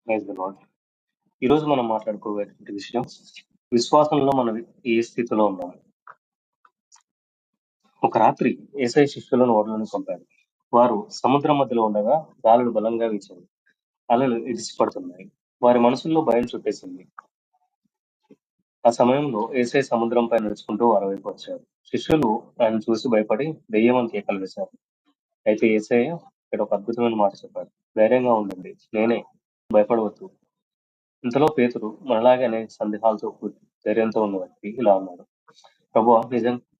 Praise the lord. ఈరోజు మనం మాట్లాడుకోబోయేటువంటి విషయం విశ్వాసంలో మనం ఏ స్థితిలో ఉన్నాము. ఒక రాత్రి యేసయ్య శిష్యులను ఓడలోనికి పంపాడు. వారు సముద్రం మధ్యలో ఉండగా గాలులు బలంగా వీచాయి. అలలు ఎగిసిపడుతున్నాయి. వారి మనసుల్లో భయం చుట్టేసింది. ఆ సమయంలో యేసయ్య సముద్రంపై నడుచుకుంటూ వారి వైపు వచ్చారు. శిష్యులు ఆయన చూసి భయపడి దెయ్యమని కేకలు వేశారు. అయితే యేసయ్య ఇక్కడ ఒక అద్భుతమైన మాట చెప్పాడు. ధైర్యంగా ఉండండి, నేనే, భయపడవద్దు. ఇంతలో పేతురు మనలాగే అనేక సందేహాలతో ధైర్యంతో ఉన్న వ్యక్తి ఇలా అన్నాడు. ప్రభువా,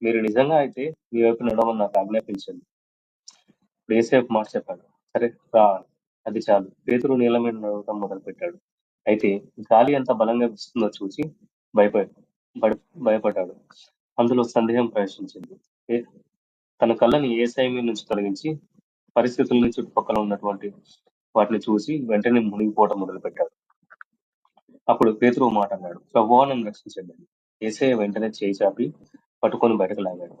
మీరు నిజంగా అయితే మీ వైపు నడవమని నాకు ఆజ్ఞాపించండి. ఇప్పుడు యేసయ్య ఒక మాట చెప్పాడు. సరే రా. అది చాలు. పేతురు నీళ్ళ మీద నడవటం మొదలుపెట్టాడు. అయితే గాలి ఎంత బలంగా వీస్తుందో చూసి భయపడి భయపడ్డాడు. అందులో సందేహం ప్రవేశించింది. ఏ- తన కళ్ళని యేసయ్య మీద నుంచి తొలగించి పరిస్థితుల్ని చుట్టుపక్కల ఉన్నటువంటి వాటిని చూసి వెంటనే మునిగిపోవడం మొదలుపెట్టాడు. అప్పుడు పేతురు ఓ మాట అన్నాడు. ప్రభువా, నన్ను రక్షించండి అని. యేసయ్య వెంటనే చేయి చాపి పట్టుకొని బయటకు లాగాడు.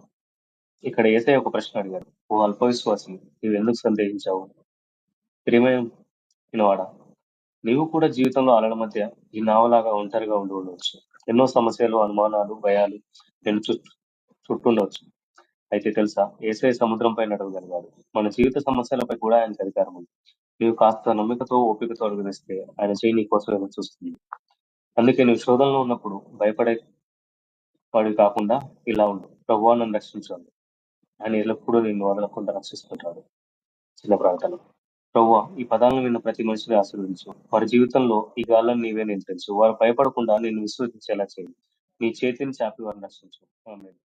ఇక్కడ యేసయ్య ఒక ప్రశ్న అడిగాడు. ఓ అల్పవిశ్వాసి, నీవెందుకు సందేహించావు? ప్రియమైనవాడా, నీవు కూడా జీవితంలో అలల మధ్య ఈ నావలాగా ఒంటరిగా ఉండి ఉండవచ్చు. ఎన్నో సమస్యలు, అనుమానాలు, భయాలు నేను చుట్టుండవచ్చు. అయితే తెలుసా, యేసయ్య సముద్రంపై నడవగలిగాడు. మన జీవిత సమస్యలపై కూడా ఆయనకు అధికారం ఉంది. నీవు కాస్త నమ్మికతో, ఓపికతో అడుగునిస్తే ఆయన చేయి నీ కోసం ఎదురు చూస్తుంది. అందుకే నువ్వు శోధనలో ఉన్నప్పుడు భయపడే వాడివి కాకుండా ఇలా ఉండు. ప్రభువా, నన్ను రక్షించండి. ఆయన ఎల్లప్పుడూ నిన్ను వదలకుండా రక్షిస్తుంటాడు. చిన్న ప్రార్థన. ప్రభువా, ఈ పదాలను విన్న ప్రతి మనిషిని ఆశీర్వదించు. వారి జీవితంలో ఈ గాలను నీవే నియంత్రించు. వారు భయపడకుండా నిన్ను విశ్వసించేలా చేయి. నీ చేతిని చాపి వారిని రక్షించు. ఆమేన్.